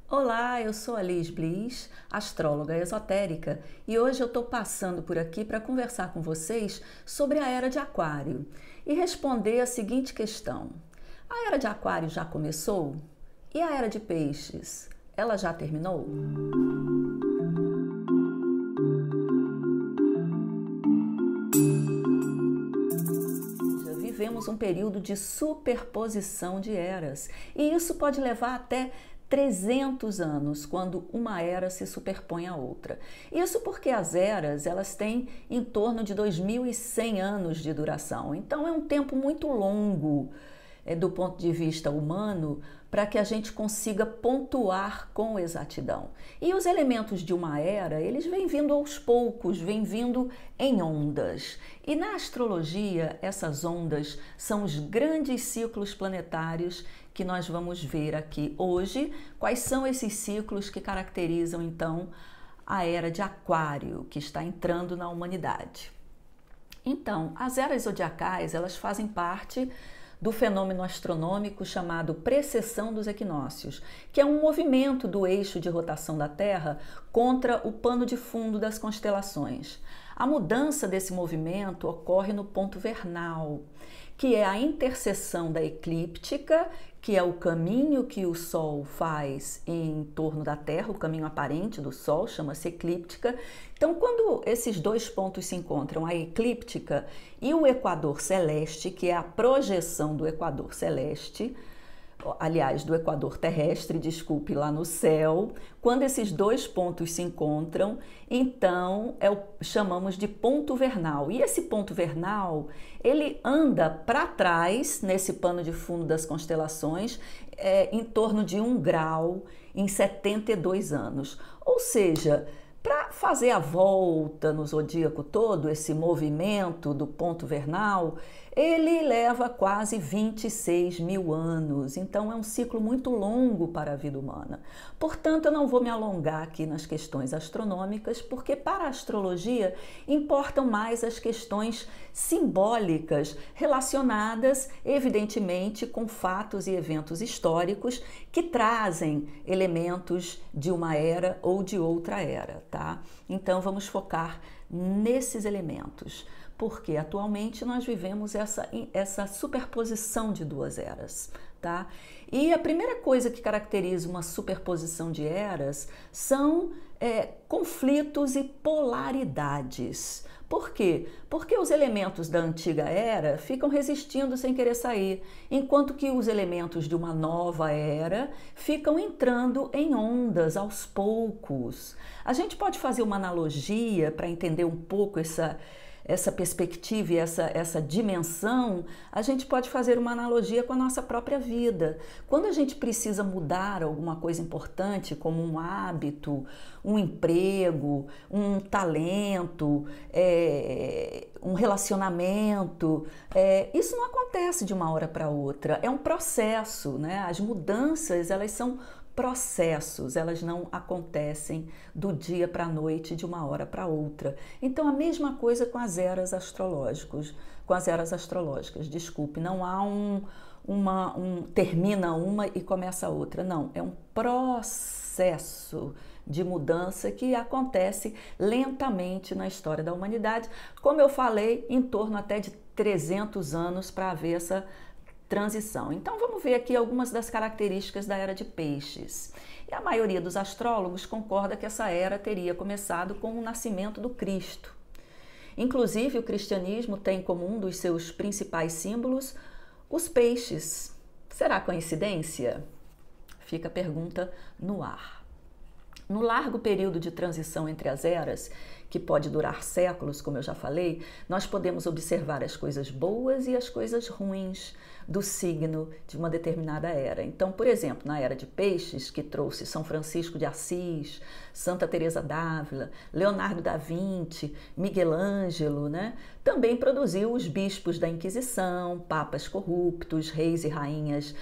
Olá, eu sou a Liz Bliss, astróloga esotérica, e hoje eu estou passando por aqui para conversar com vocês sobre a Era de Aquário e responder a seguinte questão: a Era de Aquário já começou? E a Era de Peixes, ela já terminou? Vivemos um período de superposição de eras, e isso pode levar até 300 anos, quando uma era se superpõe à outra. Isso porque as eras, elas têm em torno de 2100 anos de duração. Então é um tempo muito longo, do ponto de vista humano, para que a gente consiga pontuar com exatidão. E os elementos de uma era, eles vêm vindo aos poucos, vêm vindo em ondas. E na astrologia, essas ondas são os grandes ciclos planetários que nós vamos ver aqui hoje. Quais são esses ciclos que caracterizam, então, a Era de Aquário, que está entrando na humanidade? Então, as eras zodiacais, elas fazem parte do fenômeno astronômico chamado precessão dos equinócios, que é um movimento do eixo de rotação da Terra contra o pano de fundo das constelações. A mudança desse movimento ocorre no ponto vernal, que é a interseção da eclíptica, que é o caminho que o Sol faz em torno da Terra, o caminho aparente do Sol, chama-se eclíptica. Então, quando esses dois pontos se encontram, a eclíptica e o equador celeste, que é a projeção do equador celeste, aliás, do equador terrestre, desculpe, lá no céu, quando esses dois pontos se encontram, então chamamos de ponto vernal. E esse ponto vernal, ele anda para trás, nesse pano de fundo das constelações, em torno de 1 grau em 72 anos. Ou seja, para fazer a volta no zodíaco todo, esse movimento do ponto vernal, ele leva quase 26 mil anos. Então é um ciclo muito longo para a vida humana. Portanto, eu não vou me alongar aqui nas questões astronômicas, porque para a astrologia importam mais as questões simbólicas relacionadas, evidentemente, com fatos e eventos históricos que trazem elementos de uma era ou de outra era, tá? Então vamos focar nesses elementos, porque atualmente nós vivemos essa superposição de duas eras, tá? E a primeira coisa que caracteriza uma superposição de eras são conflitos e polaridades. Por quê? Porque os elementos da antiga era ficam resistindo sem querer sair, enquanto que os elementos de uma nova era ficam entrando em ondas aos poucos. A gente pode fazer uma analogia para entender um pouco essa perspectiva e essa dimensão. A gente pode fazer uma analogia com a nossa própria vida. Quando a gente precisa mudar alguma coisa importante, como um hábito, um emprego, um talento, um relacionamento, isso não acontece de uma hora para outra, é um processo, né? As mudanças, elas são processos, elas não acontecem do dia para a noite, de uma hora para outra. Então, a mesma coisa com as eras astrológicas, desculpe, não há termina uma e começa a outra, não, é um processo de mudança que acontece lentamente na história da humanidade, como eu falei, em torno até de 300 anos para haver essa transição. Então vamos ver aqui algumas das características da Era de Peixes. E a maioria dos astrólogos concorda que essa era teria começado com o nascimento do Cristo. Inclusive, o cristianismo tem como um dos seus principais símbolos os peixes. Será coincidência? Fica a pergunta no ar. No largo período de transição entre as eras, que pode durar séculos, como eu já falei, nós podemos observar as coisas boas e as coisas ruins do signo de uma determinada era. Então, por exemplo, na Era de Peixes, que trouxe São Francisco de Assis, Santa Teresa d'Ávila, Leonardo da Vinci, Miguel Ângelo, né? Também produziu os bispos da Inquisição, papas corruptos, reis e rainhas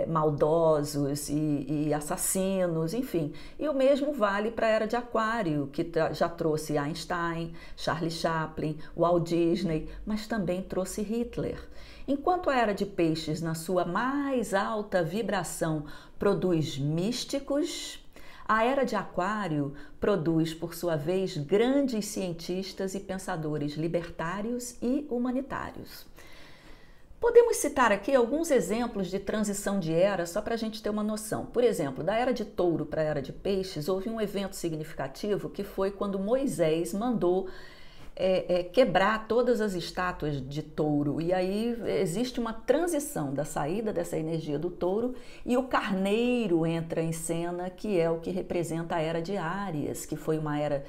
maldosos e assassinos, enfim. E o mesmo vale para a Era de Aquário, que já trouxe Einstein, Charlie Chaplin, Walt Disney, mas também trouxe Hitler. Enquanto a Era de Peixes, na sua mais alta vibração, produz místicos, A era de Aquário produz, por sua vez, grandes cientistas e pensadores libertários e humanitários. Podemos citar aqui alguns exemplos de transição de era, só para a gente ter uma noção. Por exemplo, da era de Touro para a era de Peixes, houve um evento significativo que foi quando Moisés mandou quebrar todas as estátuas de touro, e aí existe uma transição da saída dessa energia do touro e o carneiro entra em cena, que é o que representa a era de Áries, que foi uma era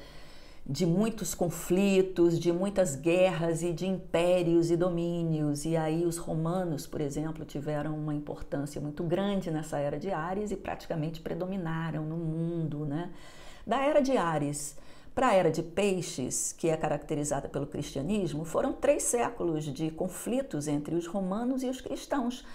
de muitos conflitos, de muitas guerras e de impérios e domínios, e aí os romanos, por exemplo, tiveram uma importância muito grande nessa era de Áries e praticamente predominaram no mundo, né? Da era de Áries para a era de Peixes, que é caracterizada pelo cristianismo, foram 3 séculos de conflitos entre os romanos e os cristãos.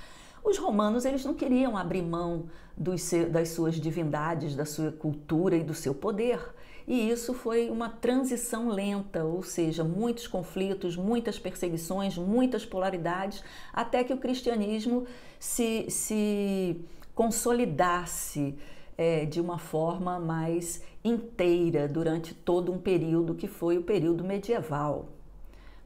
Os romanos, eles não queriam abrir mão das suas divindades, da sua cultura e do seu poder. E isso foi uma transição lenta, ou seja, muitos conflitos, muitas perseguições, muitas polaridades, até que o cristianismo se consolidasse de uma forma mais inteira durante todo um período que foi o período medieval,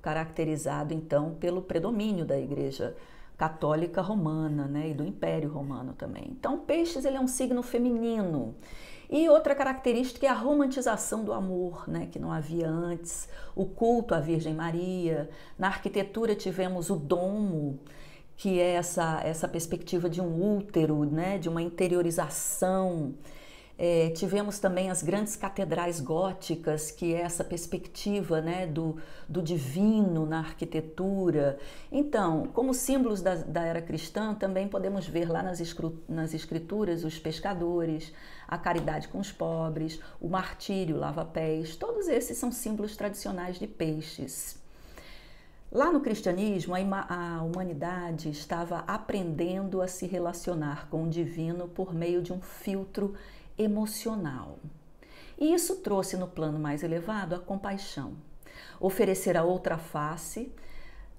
caracterizado então pelo predomínio da Igreja Católica Romana, né, e do Império Romano também. Então, Peixes, ele é um signo feminino. E outra característica é a romantização do amor, né, que não havia antes, o culto à Virgem Maria. Na arquitetura tivemos o domo, que é essa perspectiva de um útero, né, de uma interiorização. Tivemos também as grandes catedrais góticas, que é essa perspectiva, né, do divino na arquitetura. Então, como símbolos da era cristã, também podemos ver lá nas escrituras os pescadores, a caridade com os pobres, o martírio, lava-pés, todos esses são símbolos tradicionais de Peixes. Lá no cristianismo, a humanidade estava aprendendo a se relacionar com o divino por meio de um filtro emocional. E isso trouxe no plano mais elevado a compaixão, oferecer a outra face,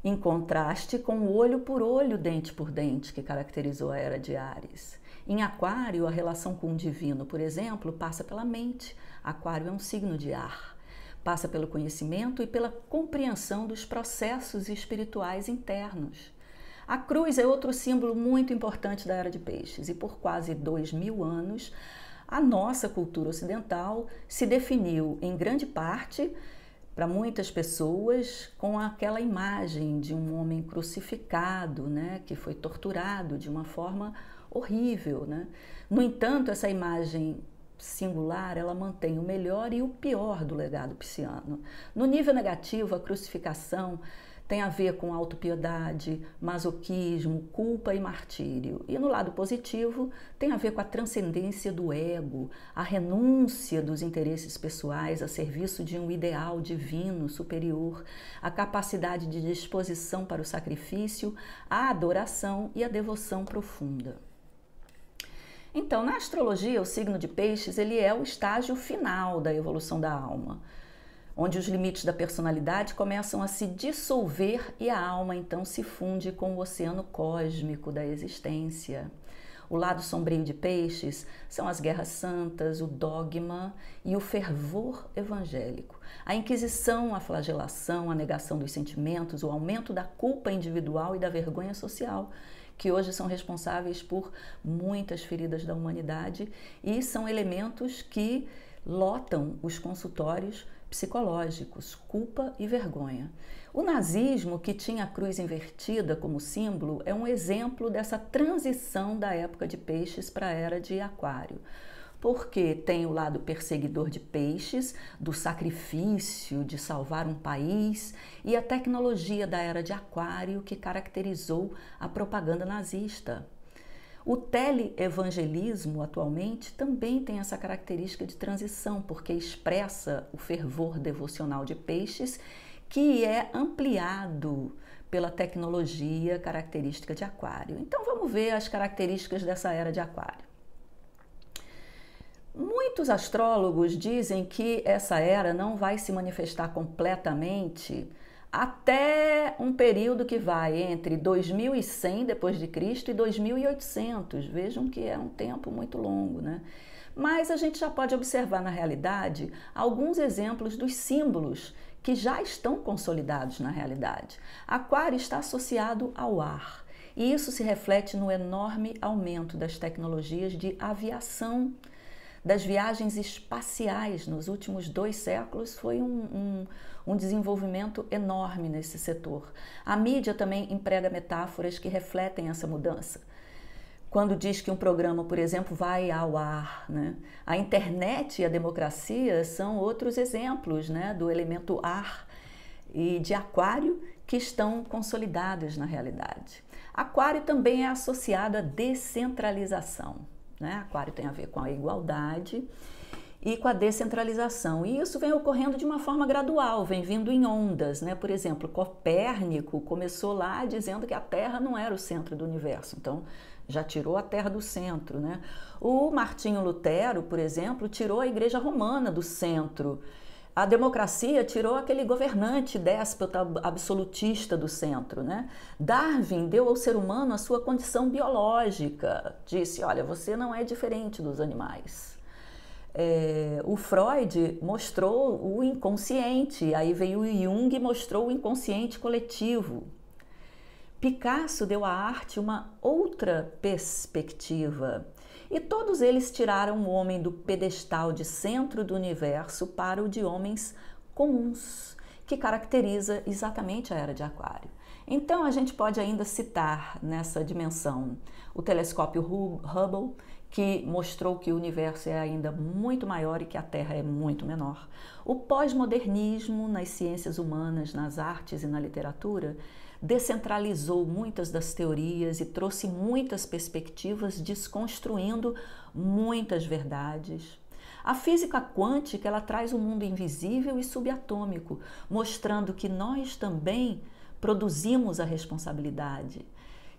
em contraste com o olho por olho, dente por dente, que caracterizou a era de Áries. Em Aquário, a relação com o divino, por exemplo, passa pela mente. Aquário é um signo de ar. Passa pelo conhecimento e pela compreensão dos processos espirituais internos. A cruz é outro símbolo muito importante da era de Peixes, e por quase 2000 anos, a nossa cultura ocidental se definiu, em grande parte, para muitas pessoas, com aquela imagem de um homem crucificado, né, que foi torturado de uma forma horrível, né? No entanto, essa imagem singular, ela mantém o melhor e o pior do legado pisciano. No nível negativo, a crucificação tem a ver com autopiedade, masoquismo, culpa e martírio. E no lado positivo, tem a ver com a transcendência do ego, a renúncia dos interesses pessoais a serviço de um ideal divino superior, a capacidade de disposição para o sacrifício, a adoração e a devoção profunda. Então, na astrologia, o signo de Peixes, ele é o estágio final da evolução da alma, onde os limites da personalidade começam a se dissolver e a alma então se funde com o oceano cósmico da existência. O lado sombrio de Peixes são as guerras santas, o dogma e o fervor evangélico. A inquisição, a flagelação, a negação dos sentimentos, o aumento da culpa individual e da vergonha social, que hoje são responsáveis por muitas feridas da humanidade e são elementos que lotam os consultórios psicológicos, culpa e vergonha. O nazismo, que tinha a cruz invertida como símbolo, é um exemplo dessa transição da época de Peixes para a era de Aquário, porque tem o lado perseguidor de Peixes, do sacrifício de salvar um país, e a tecnologia da era de Aquário, que caracterizou a propaganda nazista. O teleevangelismo, atualmente, também tem essa característica de transição, porque expressa o fervor devocional de Peixes, que é ampliado pela tecnologia característica de Aquário. Então, vamos ver as características dessa era de Aquário. Muitos astrólogos dizem que essa era não vai se manifestar completamente até um período que vai entre 2100 depois de Cristo e 2800. Vejam que é um tempo muito longo, né? Mas a gente já pode observar na realidade alguns exemplos dos símbolos que já estão consolidados na realidade. Aquário está associado ao ar, e isso se reflete no enorme aumento das tecnologias de aviação, das viagens espaciais. Nos últimos 2 séculos foi um desenvolvimento enorme nesse setor. A mídia também emprega metáforas que refletem essa mudança. Quando diz que um programa, por exemplo, vai ao ar, né? A internet e a democracia são outros exemplos, né, do elemento ar e de Aquário que estão consolidados na realidade. Aquário também é associado à descentralização, né? Aquário tem a ver com a igualdade e com a descentralização. E isso vem ocorrendo de uma forma gradual, vem vindo em ondas, né? Por exemplo, Copérnico começou lá dizendo que a Terra não era o centro do universo, então já tirou a Terra do centro, né? O Martinho Lutero, por exemplo, tirou a Igreja Romana do centro. A democracia tirou aquele governante déspota absolutista do centro, né? Darwin deu ao ser humano a sua condição biológica. Disse, olha, você não é diferente dos animais. O Freud mostrou o inconsciente, aí veio o Jung e mostrou o inconsciente coletivo. Picasso deu à arte uma outra perspectiva. E todos eles tiraram o homem do pedestal de centro do universo para o de homens comuns, que caracteriza exatamente a era de Aquário. Então a gente pode ainda citar nessa dimensão o telescópio Hubble, que mostrou que o universo é ainda muito maior e que a Terra é muito menor. O pós-modernismo nas ciências humanas, nas artes e na literatura descentralizou muitas das teorias e trouxe muitas perspectivas, desconstruindo muitas verdades. A física quântica, ela traz o mundo invisível e subatômico, mostrando que nós também produzimos a responsabilidade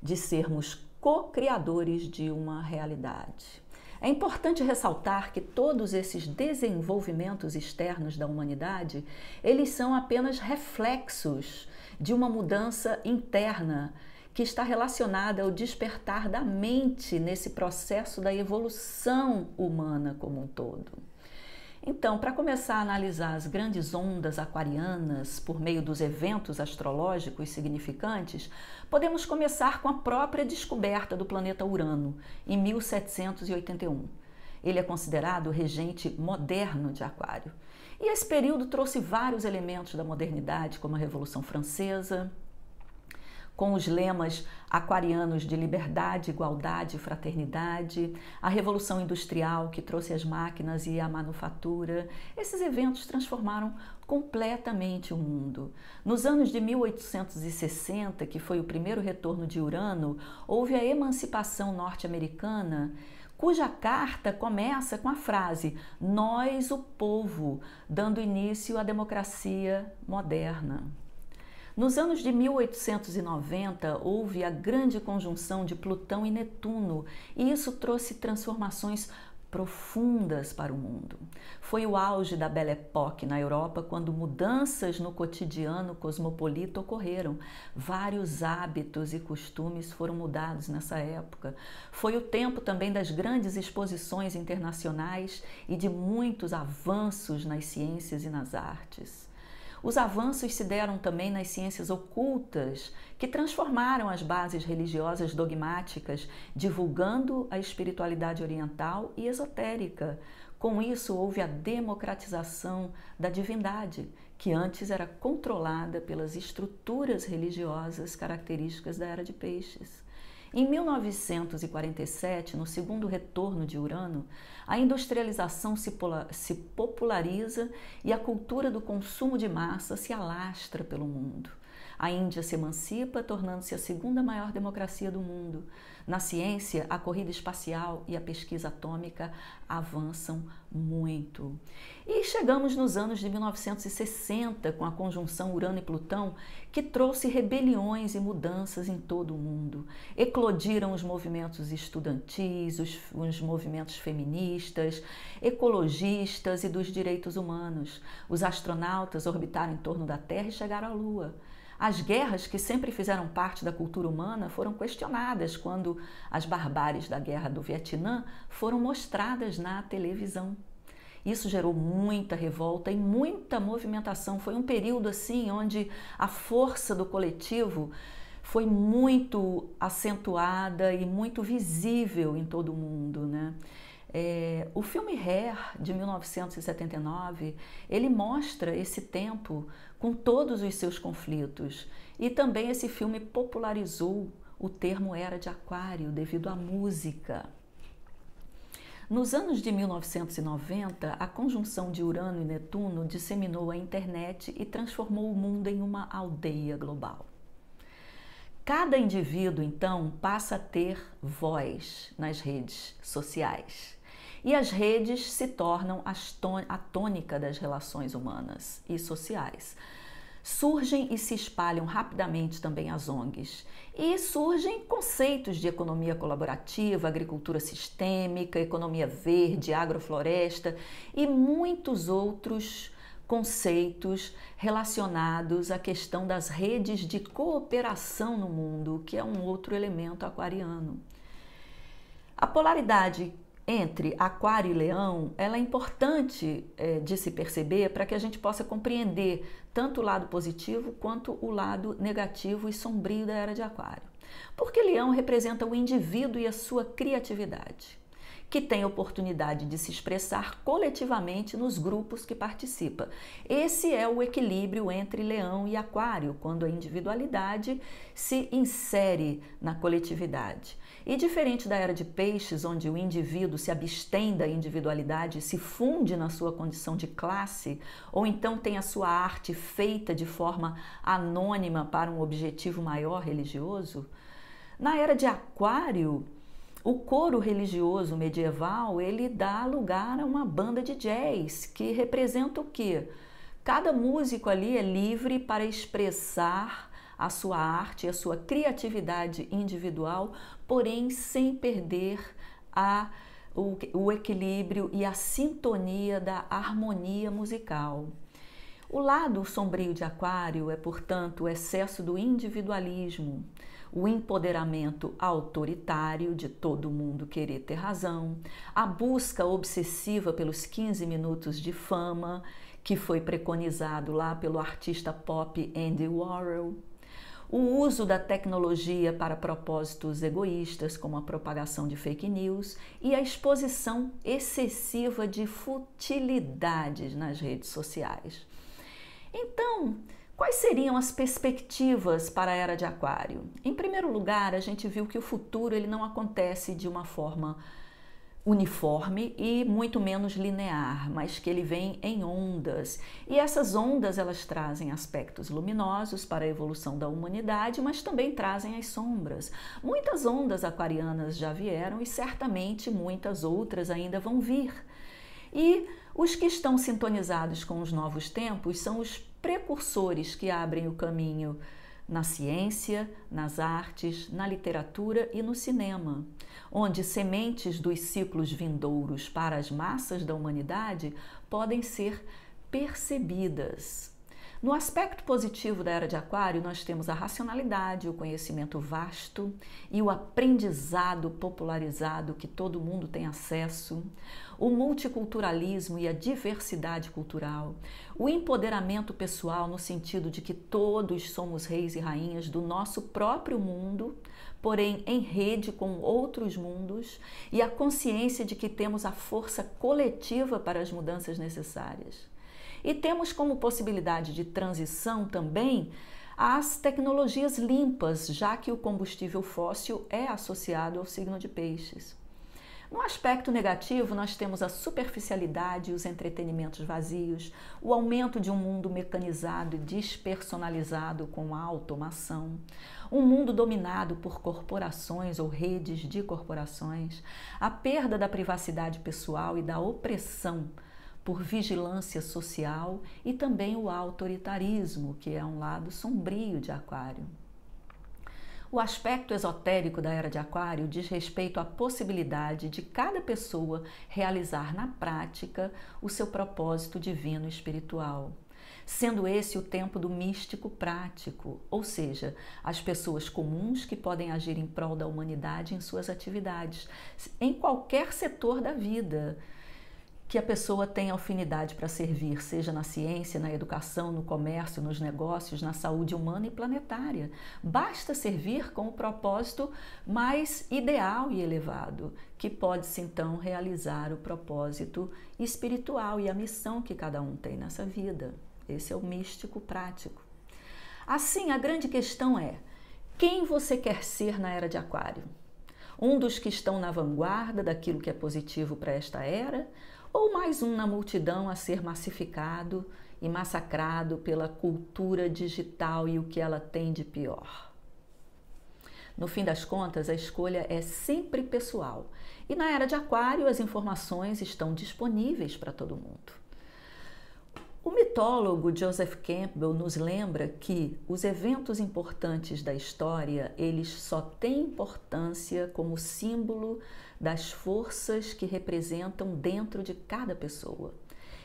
de sermos co-criadores de uma realidade. É importante ressaltar que todos esses desenvolvimentos externos da humanidade, eles são apenas reflexos de uma mudança interna que está relacionada ao despertar da mente nesse processo da evolução humana como um todo. Então, para começar a analisar as grandes ondas aquarianas por meio dos eventos astrológicos significantes, podemos começar com a própria descoberta do planeta Urano, em 1781. Ele é considerado o regente moderno de Aquário. E esse período trouxe vários elementos da modernidade, como a Revolução Francesa, com os lemas aquarianos de liberdade, igualdade e fraternidade, a Revolução Industrial, que trouxe as máquinas e a manufatura. Esses eventos transformaram completamente o mundo. Nos anos de 1860, que foi o primeiro retorno de Urano, houve a emancipação norte-americana, cuja carta começa com a frase "Nós, o povo", dando início à democracia moderna. Nos anos de 1890, houve a grande conjunção de Plutão e Netuno, e isso trouxe transformações profundas para o mundo. Foi o auge da Belle Époque na Europa, quando mudanças no cotidiano cosmopolita ocorreram. Vários hábitos e costumes foram mudados nessa época. Foi o tempo também das grandes exposições internacionais e de muitos avanços nas ciências e nas artes. Os avanços se deram também nas ciências ocultas, que transformaram as bases religiosas dogmáticas, divulgando a espiritualidade oriental e esotérica. Com isso, houve a democratização da divindade, que antes era controlada pelas estruturas religiosas características da Era de Peixes. Em 1947, no segundo retorno de Urano, a industrialização se populariza e a cultura do consumo de massa se alastra pelo mundo. A Índia se emancipa, tornando-se a segunda maior democracia do mundo. Na ciência, a corrida espacial e a pesquisa atômica avançam muito. E chegamos nos anos de 1960, com a conjunção Urano e Plutão, que trouxe rebeliões e mudanças em todo o mundo. Eclodiram os movimentos estudantis, os movimentos feministas, ecologistas e dos direitos humanos. Os astronautas orbitaram em torno da Terra e chegaram à Lua. As guerras que sempre fizeram parte da cultura humana foram questionadas quando as barbáries da Guerra do Vietnã foram mostradas na televisão. Isso gerou muita revolta e muita movimentação. Foi um período assim onde a força do coletivo foi muito acentuada e muito visível em todo o mundo, né? O filme Hair, de 1979, ele mostra esse tempo com todos os seus conflitos. E também esse filme popularizou o termo Era de Aquário devido à música. Nos anos de 1990, a conjunção de Urano e Netuno disseminou a internet e transformou o mundo em uma aldeia global. Cada indivíduo, então, passa a ter voz nas redes sociais. E as redes se tornam a tônica das relações humanas e sociais. Surgem e se espalham rapidamente também as ONGs. E surgem conceitos de economia colaborativa, agricultura sistêmica, economia verde, agrofloresta e muitos outros conceitos relacionados à questão das redes de cooperação no mundo, que é um outro elemento aquariano. A polaridade entre Aquário e Leão, ela é importante de se perceber para que a gente possa compreender tanto o lado positivo quanto o lado negativo e sombrio da Era de Aquário. Porque Leão representa o indivíduo e a sua criatividade, que tem a oportunidade de se expressar coletivamente nos grupos que participa. Esse é o equilíbrio entre Leão e Aquário, quando a individualidade se insere na coletividade. E diferente da Era de Peixes, onde o indivíduo se abstém da individualidade, se funde na sua condição de classe, ou então tem a sua arte feita de forma anônima para um objetivo maior religioso, na Era de Aquário, o coro religioso medieval, ele dá lugar a uma banda de jazz, que representa o quê? Cada músico ali é livre para expressar a sua arte, a sua criatividade individual, porém sem perder o equilíbrio e a sintonia da harmonia musical. O lado sombrio de Aquário é, portanto, o excesso do individualismo, o empoderamento autoritário de todo mundo querer ter razão, a busca obsessiva pelos 15 minutos de fama, que foi preconizado lá pelo artista pop Andy Warhol, o uso da tecnologia para propósitos egoístas, como a propagação de fake news, e a exposição excessiva de futilidades nas redes sociais. Então, quais seriam as perspectivas para a Era de Aquário? Em primeiro lugar, a gente viu que o futuro ele não acontece de uma forma uniforme e muito menos linear, mas que ele vem em ondas. E essas ondas elas trazem aspectos luminosos para a evolução da humanidade, mas também trazem as sombras. Muitas ondas aquarianas já vieram e certamente muitas outras ainda vão vir. E os que estão sintonizados com os novos tempos são os precursores que abrem o caminho na ciência, nas artes, na literatura e no cinema, onde sementes dos ciclos vindouros para as massas da humanidade podem ser percebidas. No aspecto positivo da Era de Aquário, nós temos a racionalidade, o conhecimento vasto e o aprendizado popularizado que todo mundo tem acesso, o multiculturalismo e a diversidade cultural, o empoderamento pessoal no sentido de que todos somos reis e rainhas do nosso próprio mundo, porém em rede com outros mundos, e a consciência de que temos a força coletiva para as mudanças necessárias. E temos como possibilidade de transição também as tecnologias limpas, já que o combustível fóssil é associado ao signo de Peixes. No aspecto negativo, nós temos a superficialidade e os entretenimentos vazios, o aumento de um mundo mecanizado e despersonalizado com a automação, um mundo dominado por corporações ou redes de corporações, a perda da privacidade pessoal e da opressão por vigilância social e também o autoritarismo, que é um lado sombrio de Aquário. O aspecto esotérico da Era de Aquário diz respeito à possibilidade de cada pessoa realizar na prática o seu propósito divino espiritual. sendo esse o tempo do místico prático, ou seja, as pessoas comuns que podem agir em prol da humanidade em suas atividades, em qualquer setor da vida que a pessoa tenha afinidade para servir, seja na ciência, na educação, no comércio, nos negócios, na saúde humana e planetária. Basta servir com o propósito mais ideal e elevado, que pode-se então realizar o propósito espiritual e a missão que cada um tem nessa vida. Esse é o místico prático. Assim, a grande questão é: quem você quer ser na era de Aquário? Um dos que estão na vanguarda daquilo que é positivo para esta era? Ou mais um na multidão a ser massificado e massacrado pela cultura digital e o que ela tem de pior? No fim das contas, a escolha é sempre pessoal. E na era de Aquário, as informações estão disponíveis para todo mundo. O mitólogo Joseph Campbell nos lembra que os eventos importantes da história, eles só têm importância como símbolo das forças que representam dentro de cada pessoa.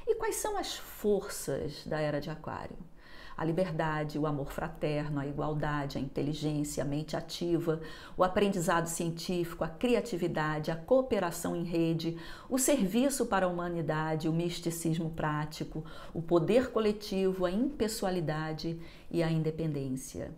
E quais são as forças da era de Aquário? A liberdade, o amor fraterno, a igualdade, a inteligência, a mente ativa, o aprendizado científico, a criatividade, a cooperação em rede, o serviço para a humanidade, o misticismo prático, o poder coletivo, a impessoalidade e a independência.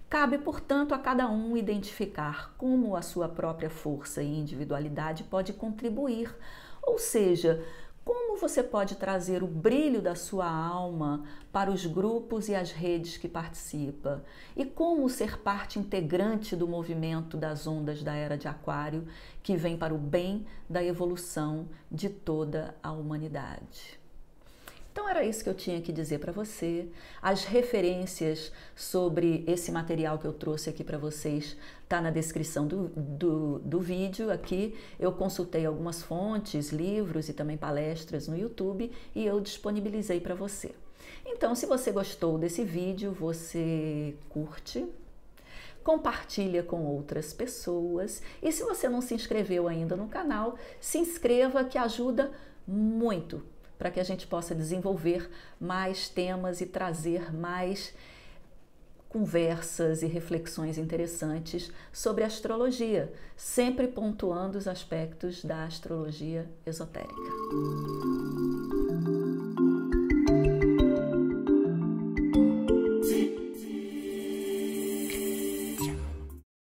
Cabe, portanto, a cada um identificar como a sua própria força e individualidade pode contribuir, ou seja, como você pode trazer o brilho da sua alma para os grupos e as redes que participa? E como ser parte integrante do movimento das ondas da Era de Aquário, que vem para o bem da evolução de toda a humanidade? Então era isso que eu tinha que dizer para você. As referências sobre esse material que eu trouxe aqui para vocês tá na descrição do vídeo aqui. Eu consultei algumas fontes, livros e também palestras no YouTube e eu disponibilizei para você. Então, se você gostou desse vídeo, você curte, compartilha com outras pessoas e se você não se inscreveu ainda no canal, se inscreva, que ajuda muito para que a gente possa desenvolver mais temas e trazer mais conversas e reflexões interessantes sobre astrologia, sempre pontuando os aspectos da astrologia esotérica.